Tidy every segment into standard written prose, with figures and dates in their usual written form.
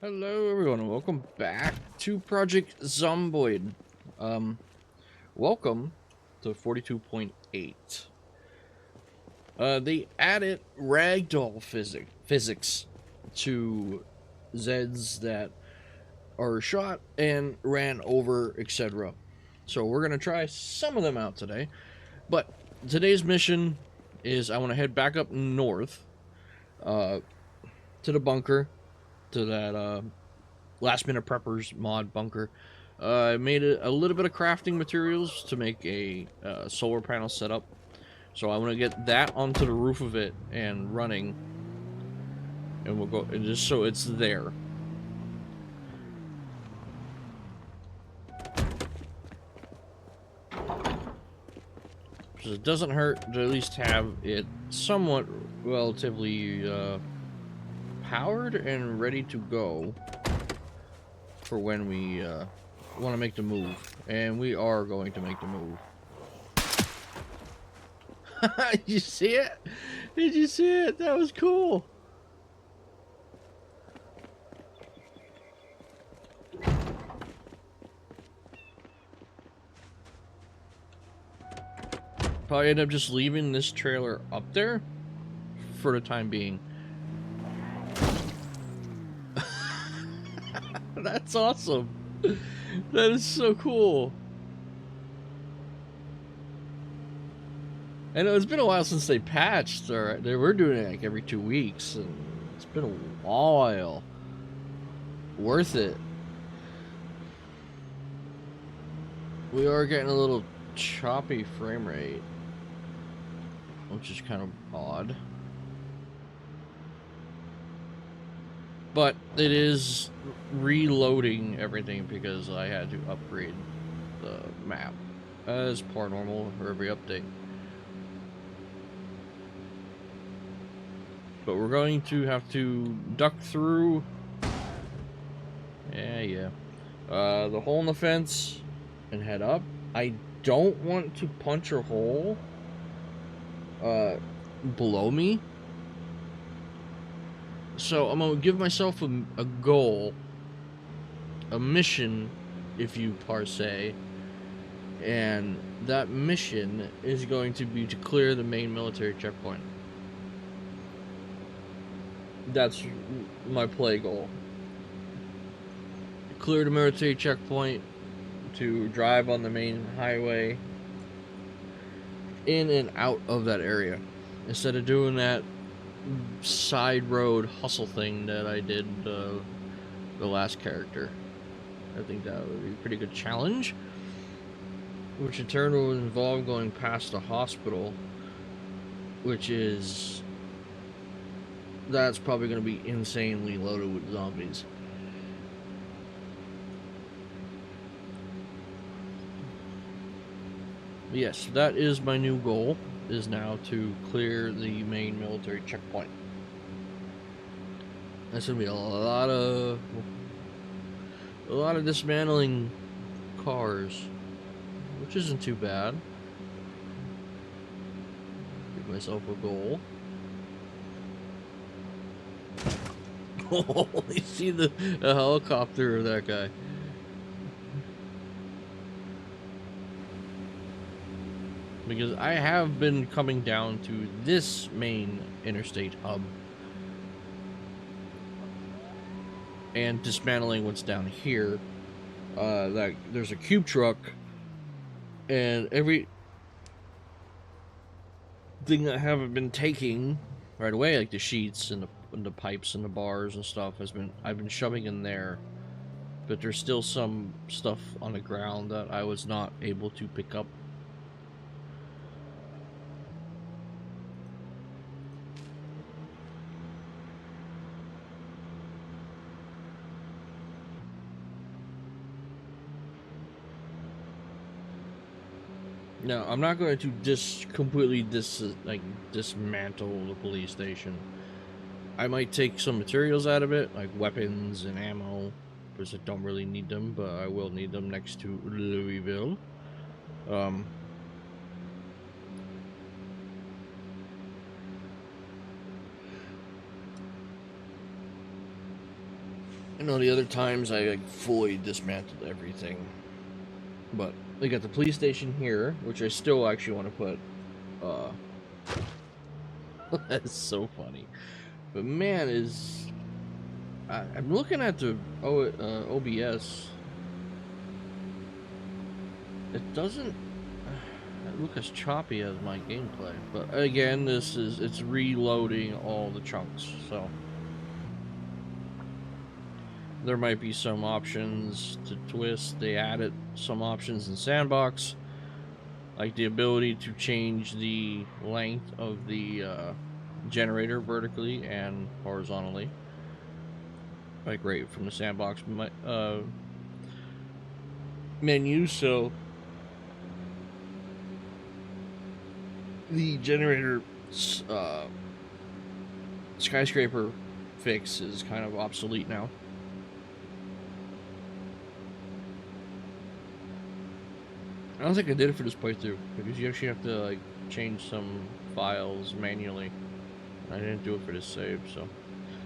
Hello everyone and welcome back to Project Zomboid. Welcome to 42.8. They added ragdoll physics to Zeds that are shot and ran over, etc. So we're gonna try some of them out today. But today's mission is I want to head back up north, to the bunker, to that last minute preppers mod bunker. I made a little bit of crafting materials to make a solar panel setup. So I want to get that onto the roof of it and running, and we'll go, and just so it's there. So it doesn't hurt to at least have it somewhat relatively powered and ready to go for when we want to make the move, and we are going to make the move. Did you see it? Did you see it? That was cool. Probably end up just leaving this trailer up there for the time being. That's awesome. That is so cool. I know it's been a while since they patched. Or they were doing it like every 2 weeks, and it's been a while. Worth it. We are getting a little choppy frame rate, which is kind of odd. But it is reloading everything because I had to upgrade the map as per normal for every update. But we're going to have to duck through. Yeah. The hole in the fence and head up. I don't want to punch a hole below me. So I'm gonna give myself a goal, a mission, if you per se, and that mission is going to be to clear the main military checkpoint. That's my play goal. Clear the military checkpoint, to drive on the main highway in and out of that area, instead of doing that side road hustle thing that I did the last character. I think that would be a pretty good challenge, which in turn will involve going past the hospital, which is, that's probably going to be insanely loaded with zombies. Yes, that is my new goal, is now to clear the main military checkpoint. That's gonna be a lot of dismantling cars, which isn't too bad. Give myself a goal. Oh, you see the helicopter of that guy. Because I have been coming down to this main interstate hub and dismantling what's down here. Like there's a cube truck, and every thing that I haven't been taking right away, like the sheets and the pipes and the bars and stuff, I've been shoving in there. But there's still some stuff on the ground that I was not able to pick up. No, I'm not going to completely dismantle the police station. I might take some materials out of it, like weapons and ammo, because I don't really need them, but I will need them next to Louisville. You know, the other times I like fully dismantled everything. But we got the police station here, which I still actually want to put. That's so funny. But man, I'm looking at the OBS. It doesn't look as choppy as my gameplay. But again, it's reloading all the chunks, so there might be some options to twist. They added some options in Sandbox, like the ability to change the length of the generator vertically and horizontally, like right from the Sandbox menu. So the generator skyscraper fix is kind of obsolete now. I don't think I did it for this playthrough, because you actually have to like change some files manually. I didn't do it for this save, so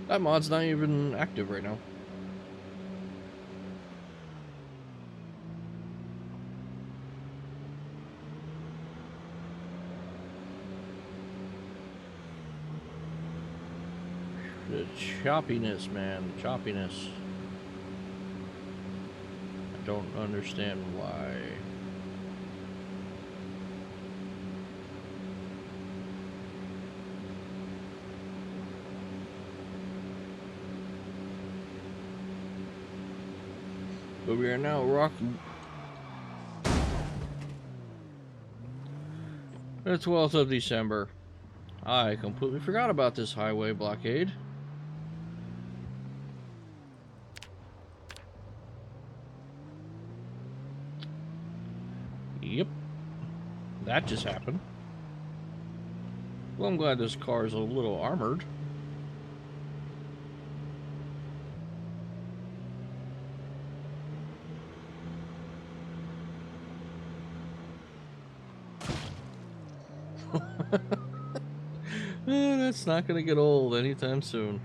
that mod's not even active right now. The choppiness, man, the choppiness. I don't understand why. But we are now rocking. The 12th of December. I completely forgot about this highway blockade. Yep. That just happened. Well, I'm glad this car is a little armored. That's not gonna get old anytime soon.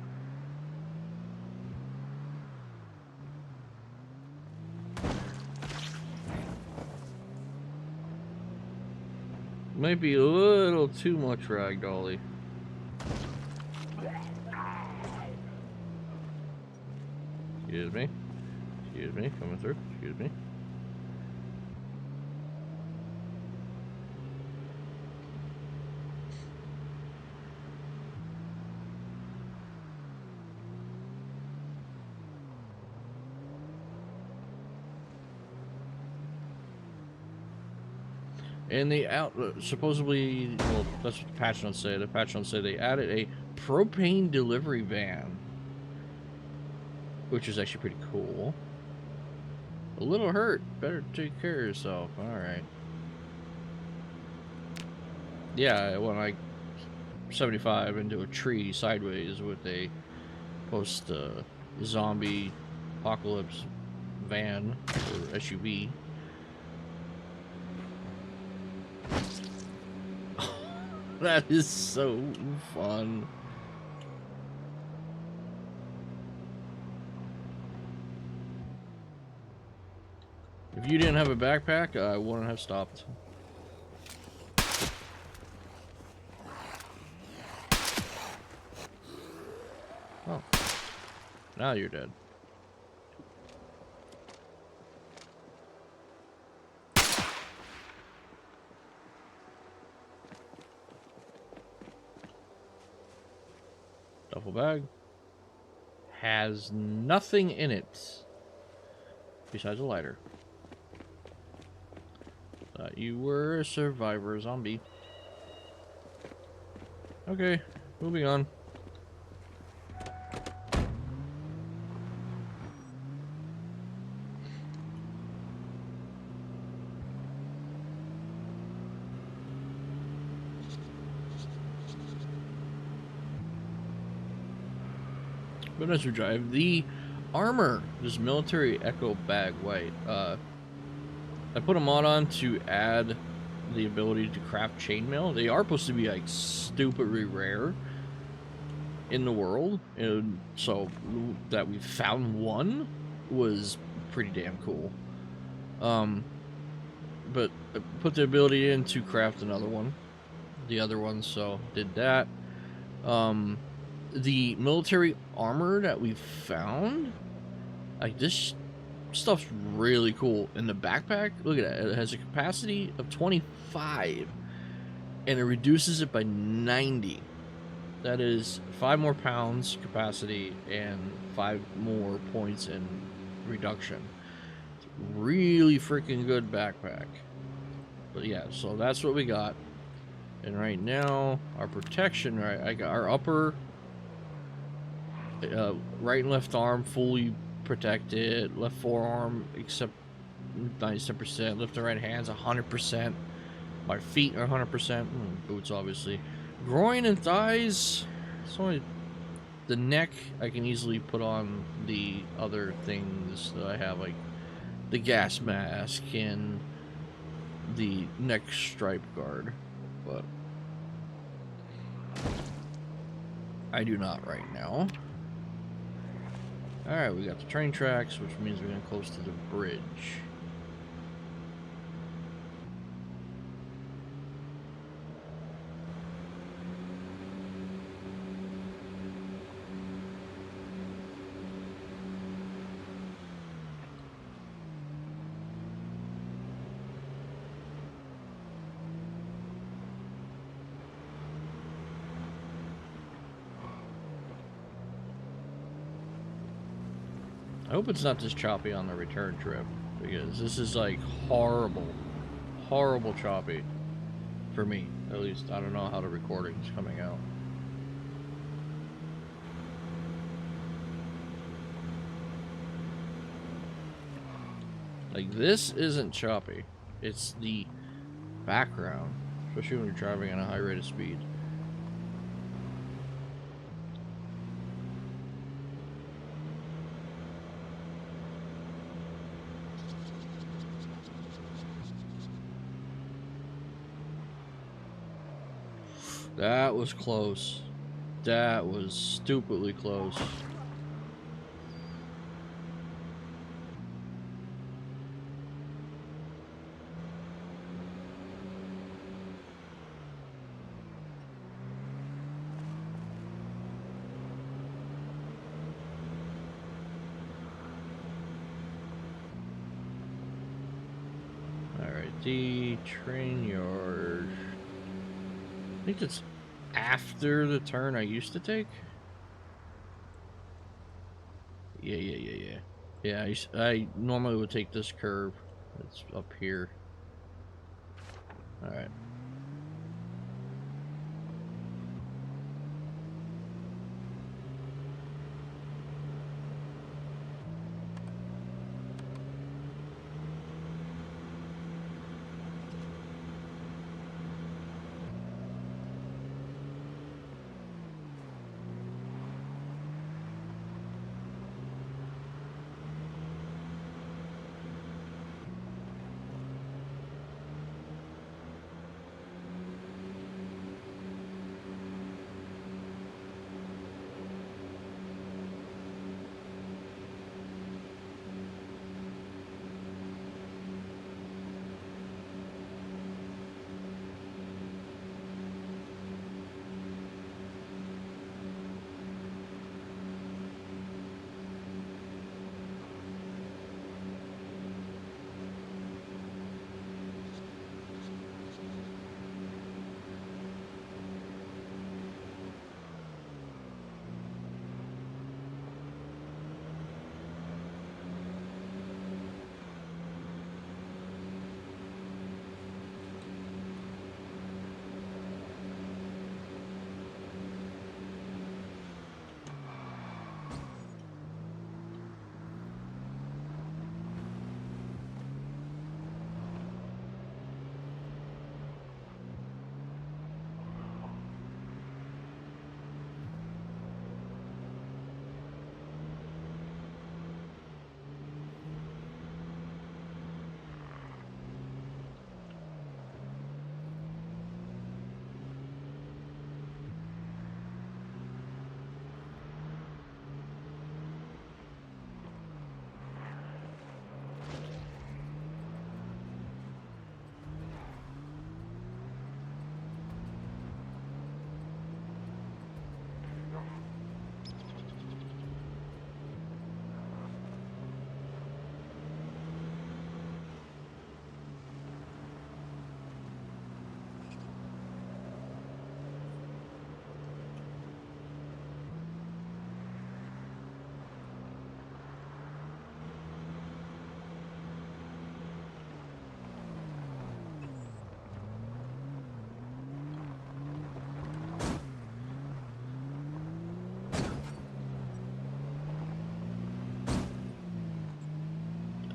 Might be a little too much ragdolly. Excuse me. Excuse me. Coming through. Excuse me. And they supposedly, well, that's what the patch notes say. The patch notes say they added a propane delivery van, which is actually pretty cool. A little hurt. Better take care of yourself. All right. Yeah, when I 75 into a tree sideways with a post zombie apocalypse van or SUV. That is so fun. If you didn't have a backpack, I wouldn't have stopped. Oh. Now you're dead. Duffel bag. Has nothing in it. Besides a lighter. Thought you were a survivor zombie. Okay, moving on. But as we drive, the armor, this military echo bag white, I put a mod on to add the ability to craft chainmail. They are supposed to be like stupidly rare, in the world, and so that we found one was pretty damn cool. But I put the ability in to craft another one, the other one, so did that. The military armor that we found, like, this stuff's really cool. In the backpack, look at that, it has a capacity of 25 and it reduces it by 90. That is 5 more pounds capacity and 5 more points in reduction. It's a really freaking good backpack. But yeah, so that's what we got. And right now, our protection, right, I got our upper right and left arm fully protected, left forearm except 97%, left and right hands 100%, my feet are 100%, boots obviously, groin and thighs, it's only the neck I can easily put on the other things that I have, like the gas mask and the neck stripe guard, but I do not right now. Alright, we got the train tracks, which means we're getting close to the bridge. I hope it's not this choppy on the return trip, because this is like horrible, horrible choppy for me, at least. I don't know how the recording's coming out. Like, this isn't choppy, it's the background, especially when you're driving at a high rate of speed. That was close. That was stupidly close. Alright, the train yard. I think it's after the turn I used to take. Yeah. Yeah, I normally would take this curve. It's up here. Alright.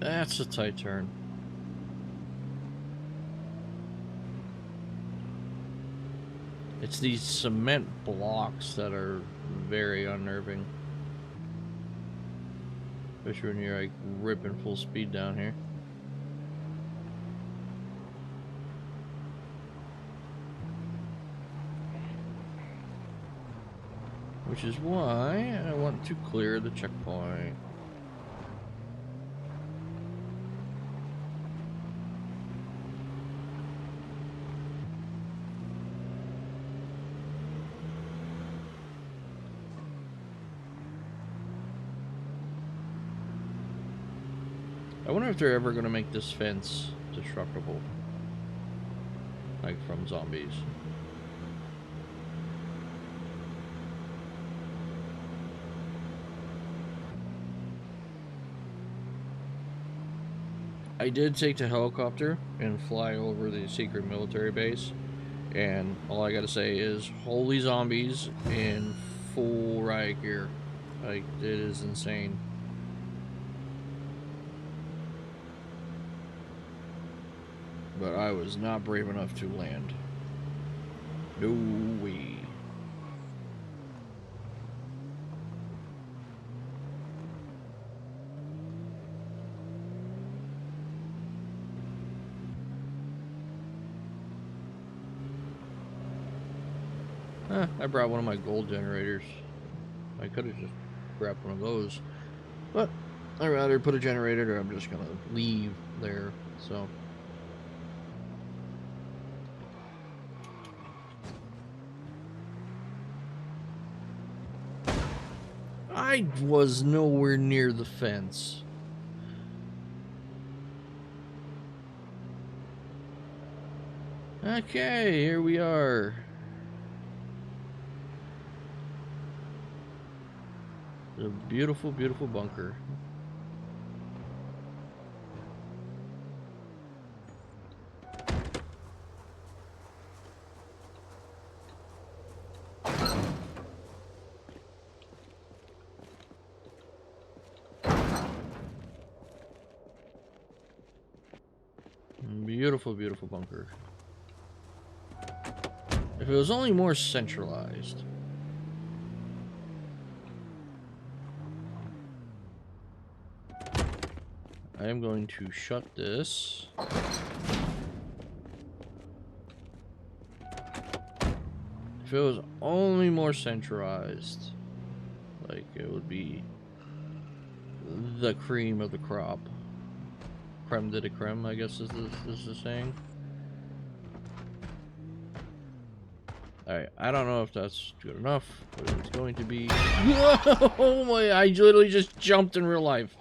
That's a tight turn. It's these cement blocks that are very unnerving. Especially when you're like ripping full speed down here. Which is why I want to clear the checkpoint. I wonder if they're ever going to make this fence destructible. Like from zombies. I did take the helicopter and fly over the secret military base. And all I gotta say is, holy zombies in full riot gear. Like, it is insane. But I was not brave enough to land. No way. I brought one of my gold generators. I could have just grabbed one of those. But I'd rather put a generator, or I'm just gonna leave there, so. I was nowhere near the fence. Okay, here we are. A beautiful, beautiful bunker. Beautiful, beautiful bunker. If it was only more centralized. I am going to shut this. If it was only more centralized, like, it would be the cream of the crop. Creme de la creme, I guess is the saying. Alright, I don't know if that's good enough, but it's going to be... Oh my, I literally just jumped in real life.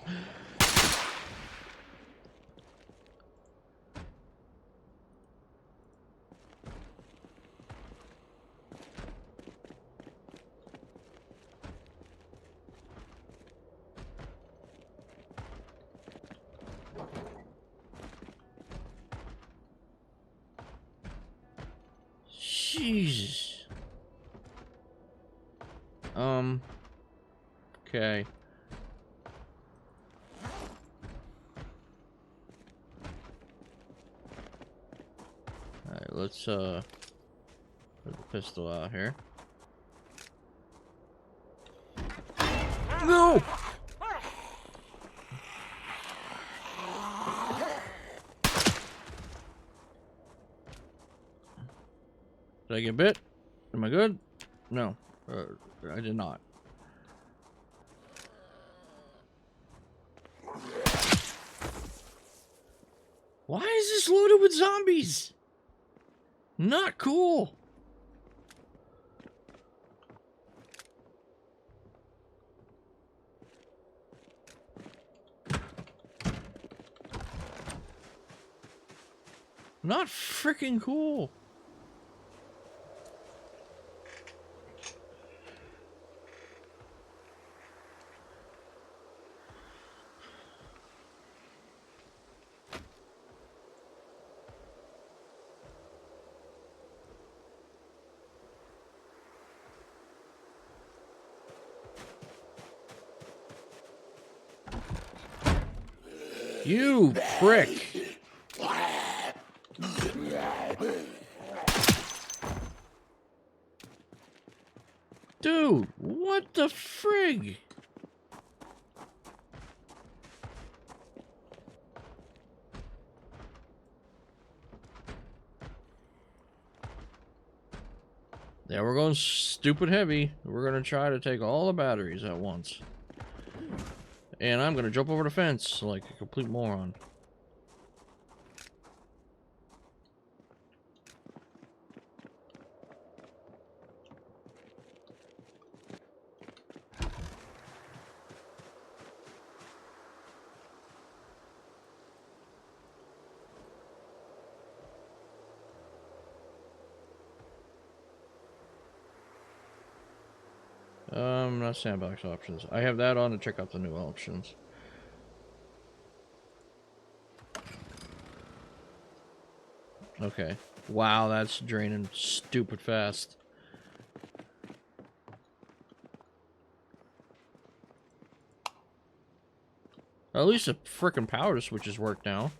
Jesus. Okay. Alright, let's, put the pistol out here. No! Did I get bit? Am I good? No. I did not. Why is this loaded with zombies? Not cool. Not freaking cool. You prick! Dude, what the frig? Yeah, we're going stupid heavy. We're gonna try to take all the batteries at once. And I'm gonna jump over the fence like a complete moron. Not sandbox options. I have that on to check out the new options. Okay. Wow, that's draining stupid fast. At least the frickin' power switches work now.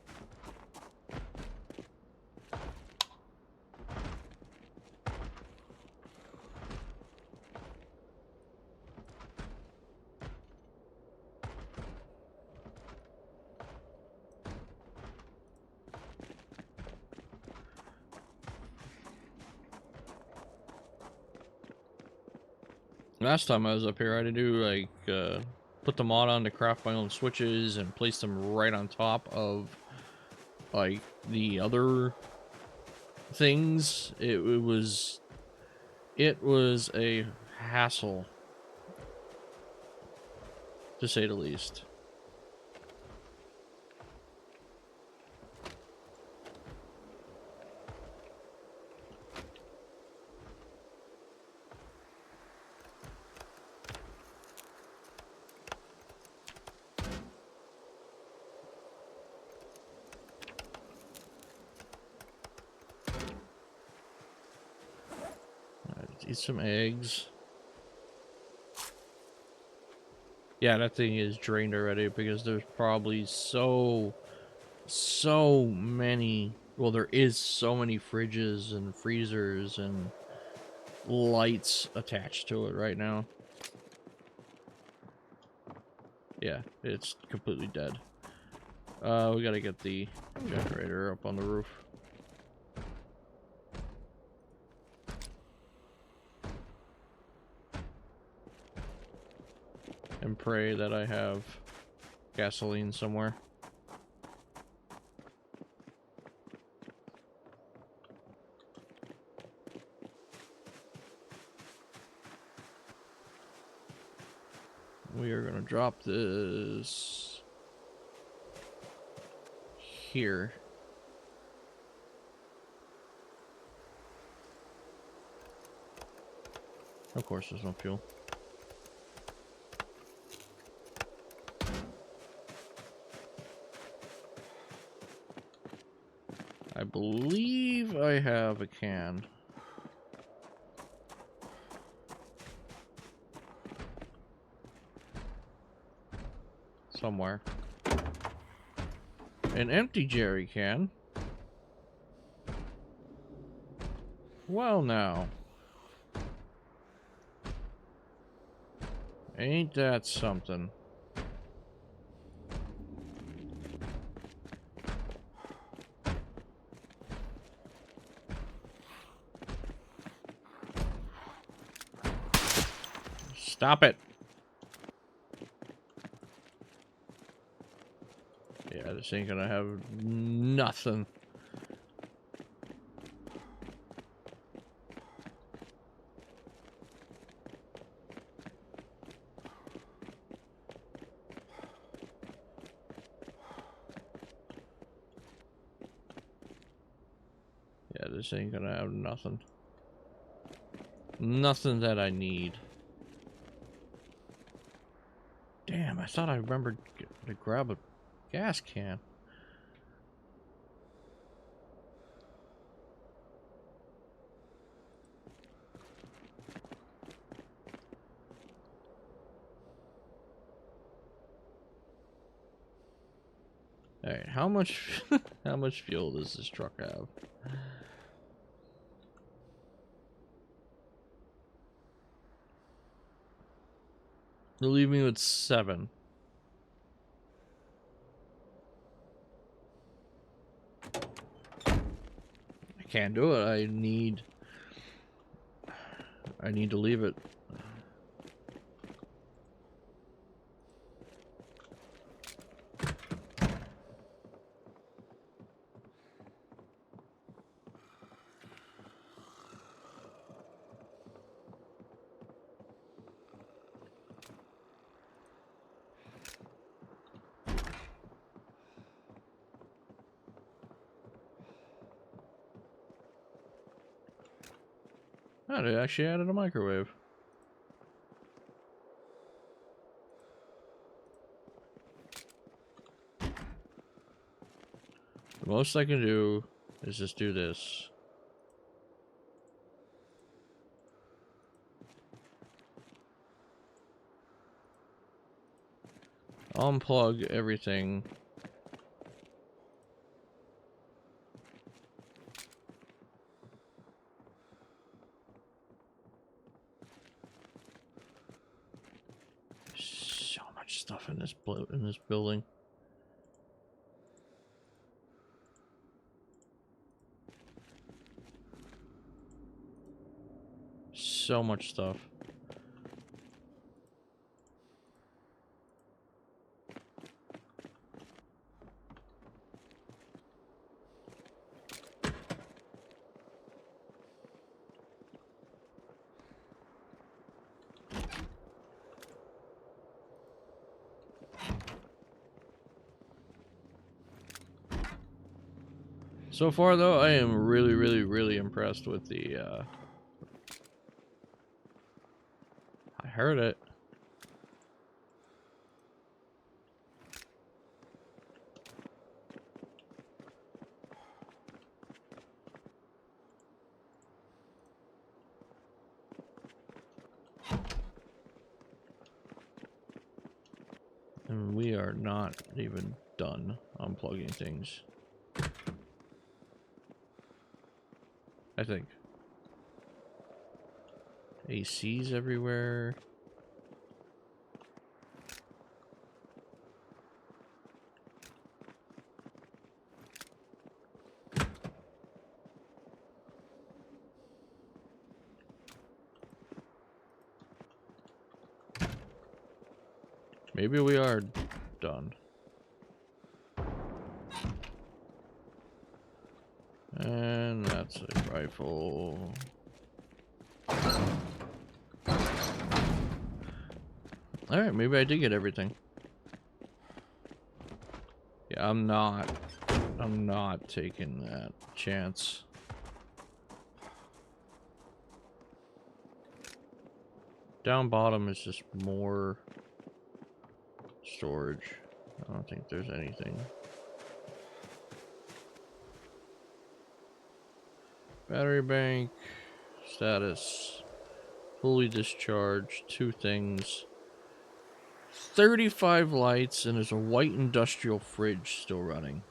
Last time I was up here, I had to do like put the mod on to craft my own switches and place them right on top of like the other things. It was a hassle, to say the least. Eat some eggs. Yeah, that thing is drained already because there's probably so many. Well, there is so many fridges and freezers and lights attached to it right now. Yeah, it's completely dead. We gotta get the generator up on the roof. And pray that I have gasoline somewhere. We are gonna drop this here. Of course, there's no fuel. I believe I have a can. Somewhere. An empty jerry can. Well now. Ain't that something? Stop it. Yeah, this ain't gonna have nothing. Yeah, this ain't gonna have nothing. Nothing that I need. Damn, I thought I remembered to grab a gas can. Alright, how much how much fuel does this truck have? They'll leave me with 7. I can't do it. I need to leave it. Oh, they actually added a microwave. The most I can do is just do this. Unplug everything. So much stuff in this building. So much stuff. So far, though, I am really, really, really impressed with the, I heard it. And we are not even done unplugging things. I think. ACs everywhere. Maybe we are done. And that's a rifle. Alright, maybe I did get everything. Yeah, I'm not taking that chance. Down bottom is just more storage. I don't think there's anything. Battery bank, status, fully discharged, 2 things. 35 lights, and there's a white industrial fridge still running.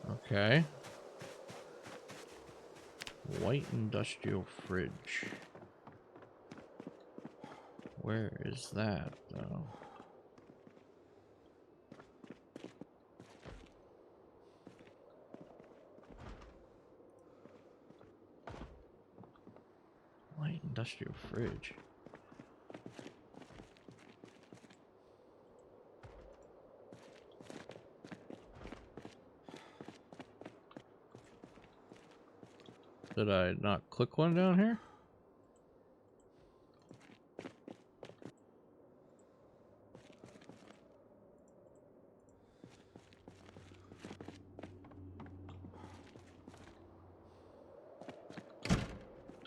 Okay. White industrial fridge. Where is that, though? White industrial fridge. Did I not click one down here?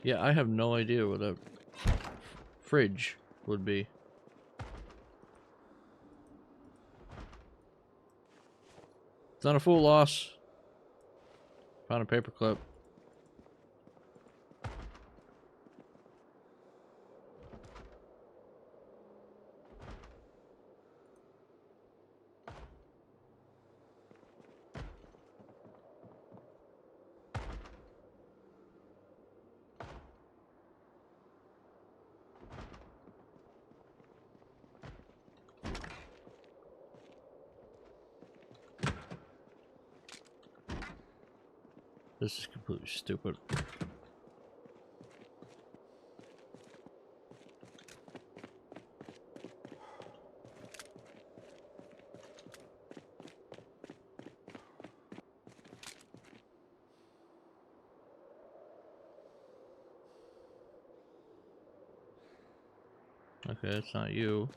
Yeah, I have no idea what a fridge would be. It's not a full loss. Found a paperclip. This is completely stupid. Okay, that's not you.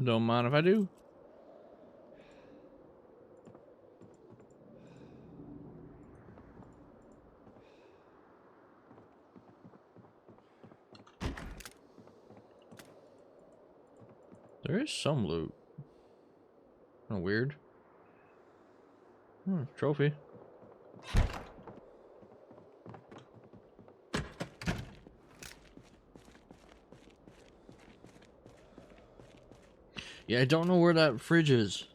Don't mind if I do. There is some loot. Oh, weird. Trophy. Yeah, I don't know where that fridge is.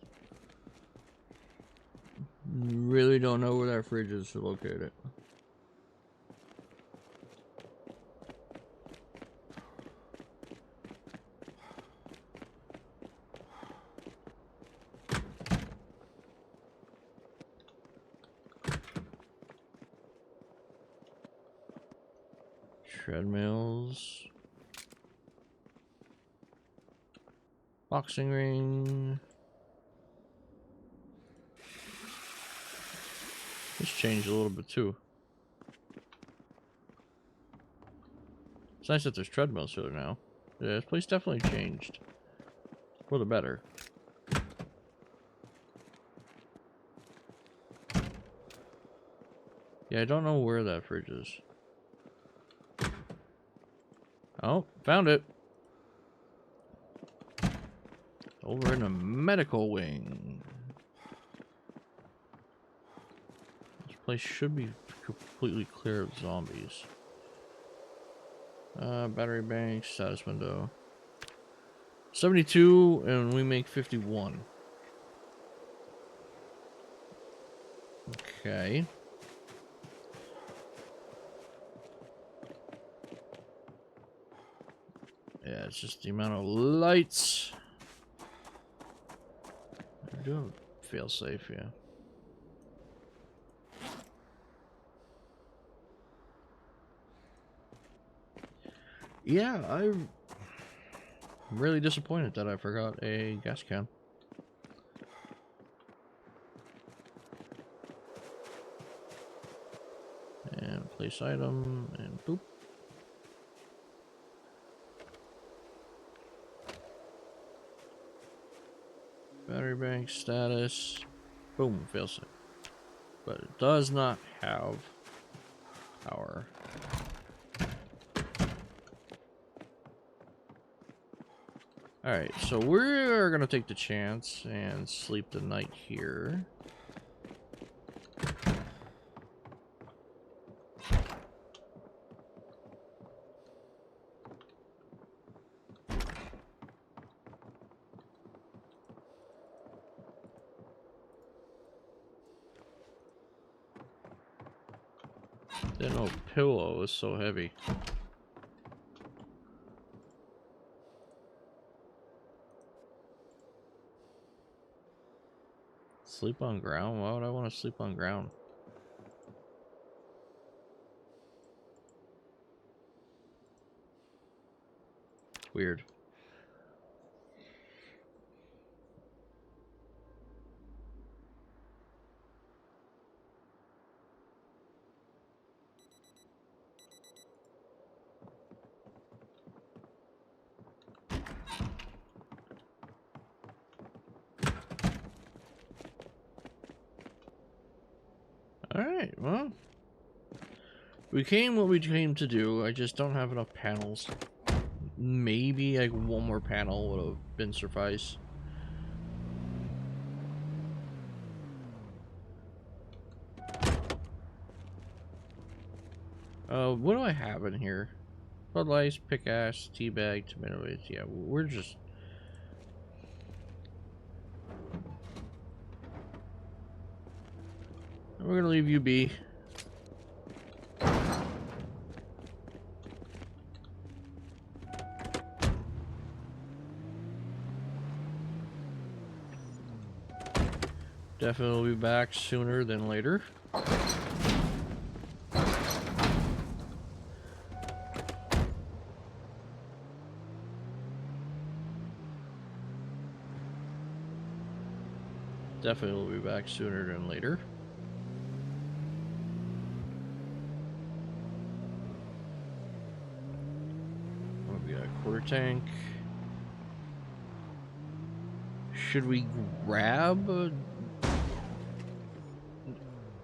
Really don't know where that fridge is to locate it. Treadmills. Boxing ring. This changed a little bit too. It's nice that there's treadmills here now. Yeah, this place definitely changed. For the better. Yeah, I don't know where that fridge is. Oh, found it. Over in the medical wing. This place should be completely clear of zombies. Battery bank, status window. 72, and we make 51. Okay. Yeah, it's just the amount of lights. I do feel safe, yeah. Yeah, I'm really disappointed that I forgot a gas can. And place item, and boop. Battery bank status. Boom, failsafe. But it does not have power. Alright, so we're gonna take the chance and sleep the night here. Didn't know pillow was so heavy. Sleep on ground? Why would I want to sleep on ground? Weird. Alright, well. We came what we came to do. I just don't have enough panels. Maybe like one more panel would have been suffice. What do I have in here? Floodlights, pickaxe, teabag, tomato waste. Yeah, we're just... We're gonna leave you be. Definitely will be back sooner than later. Definitely will be back sooner than later. We got a quarter tank. Should we grab?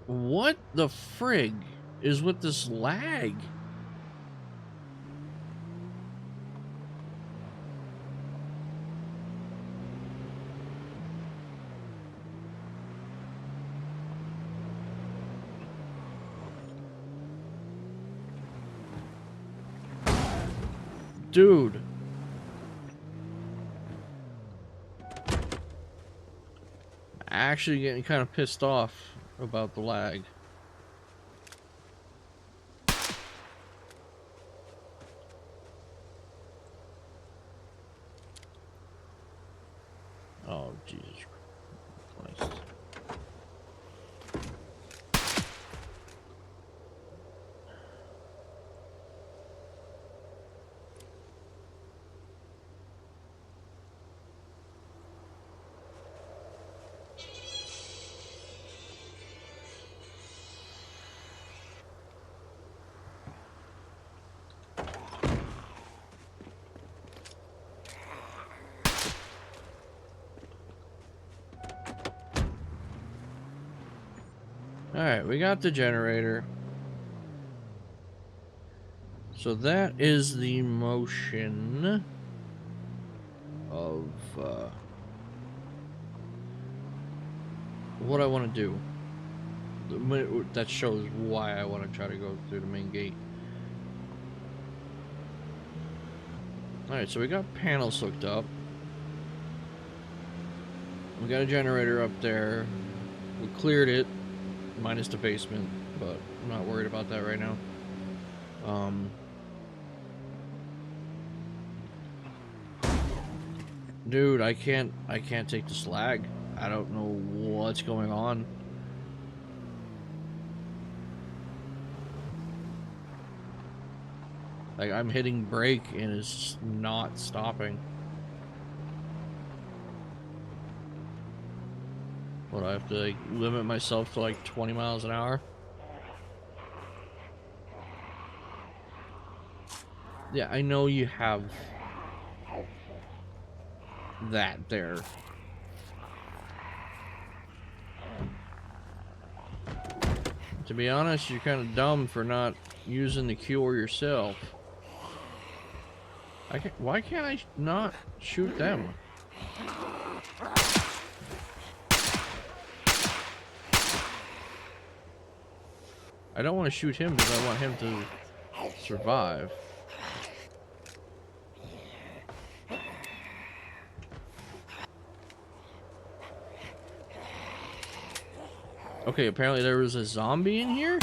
What the frig is with this lag? Dude. Actually getting kind of pissed off about the lag. Oh, Jesus Christ. Alright, we got the generator. So that is the motion of what I want to do. That shows why I want to try to go through the main gate. Alright, so we got panels hooked up. We got a generator up there. We cleared it, minus the basement, but I'm not worried about that right now. Dude, I can't take the slag. I don't know what's going on. Like, I'm hitting brake and it's not stopping. What, I have to like limit myself to like 20 miles an hour? Yeah, I know you have that there. To be honest, you're kind of dumb for not using the cure yourself. Why can't I not shoot them? I don't want to shoot him because I want him to survive. Okay, apparently there was a zombie in here?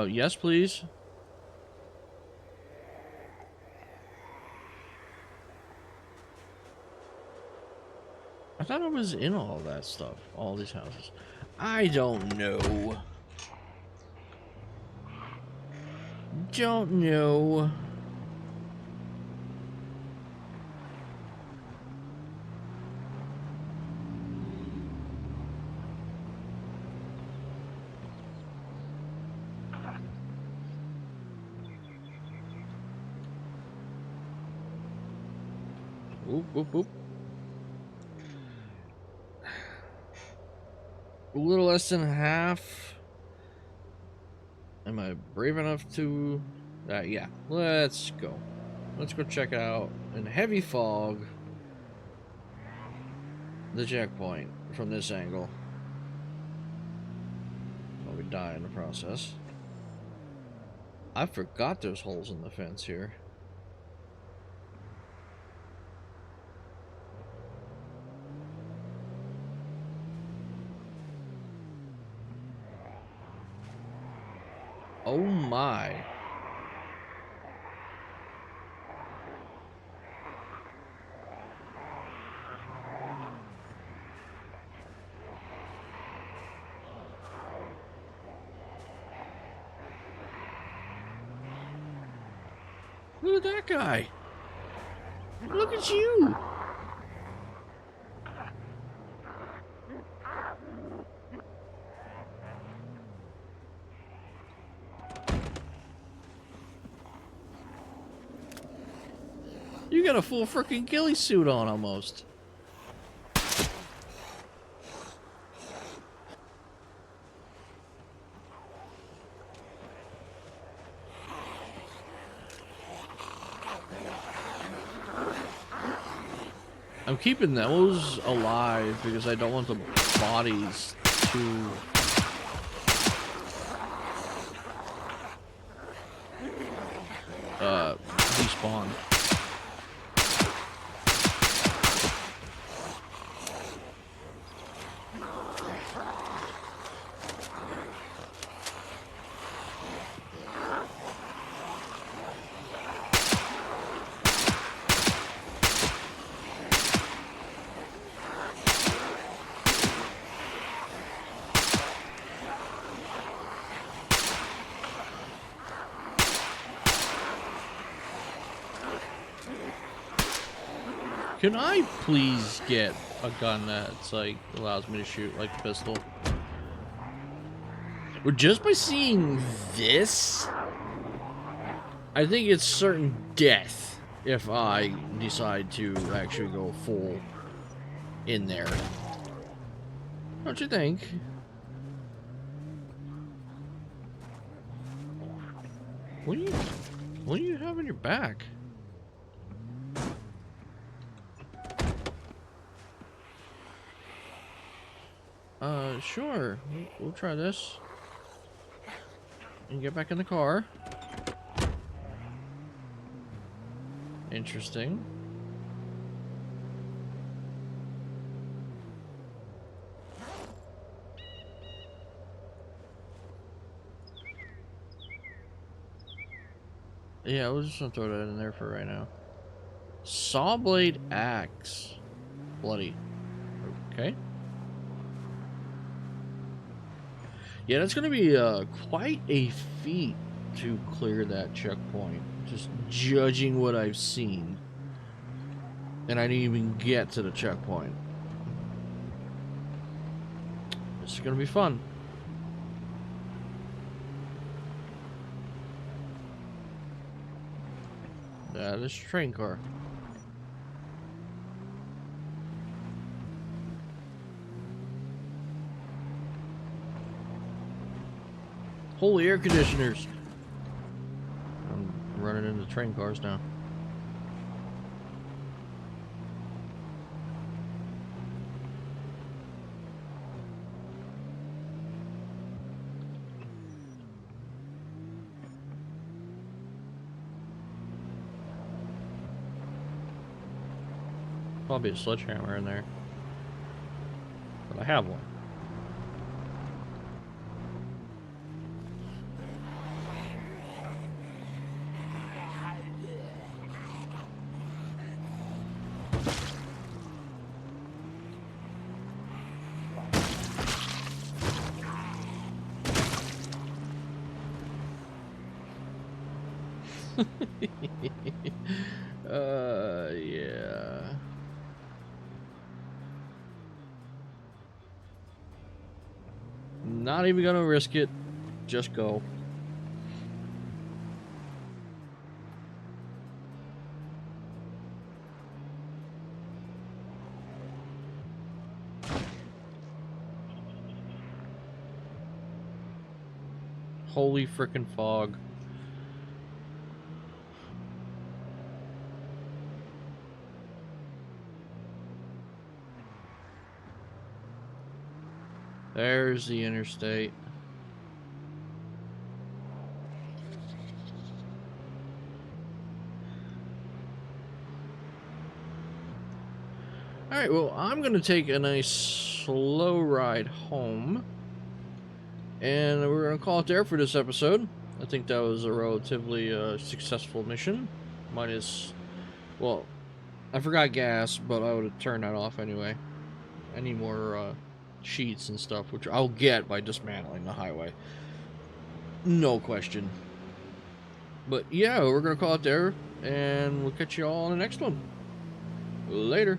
Yes, please. I thought I was in all that stuff, all these houses. I don't know. Don't know. Oop, oop, oop. a little less than half. Am I brave enough to? Yeah, let's go. Let's go check out in heavy fog the checkpoint from this angle. While we die in the process. I forgot there's holes in the fence here. Oh my. Look at that guy. Look at you. You got a full freaking ghillie suit on almost. I'm keeping those alive because I don't want the bodies to despawn. Can I please get a gun that's like allows me to shoot like a pistol? Or just by seeing this, I think it's certain death if I decide to actually go full in there. Don't you think? What do you have on your back? Sure. We'll try this. And get back in the car. Interesting. Yeah, we'll just gonna throw that in there for right now. Saw blade axe. Bloody. Okay. Yeah, that's gonna be quite a feat to clear that checkpoint. Just judging what I've seen. And I didn't even get to the checkpoint. This is gonna be fun. That is a train car. Holy air conditioners! I'm running into train cars now. Probably a sledgehammer in there. But I have one. Yeah. Not even gonna risk it. Just go. Holy frickin' fog. There's the interstate. Alright, well, I'm going to take a nice slow ride home. And we're going to call it there for this episode. I think that was a relatively successful mission. Minus, well, I forgot gas, but I would have turned that off anyway. I need more sheets and stuff, which I'll get by dismantling the highway. No question. But yeah, we're going to call it there, and we'll catch you all on the next one. Later.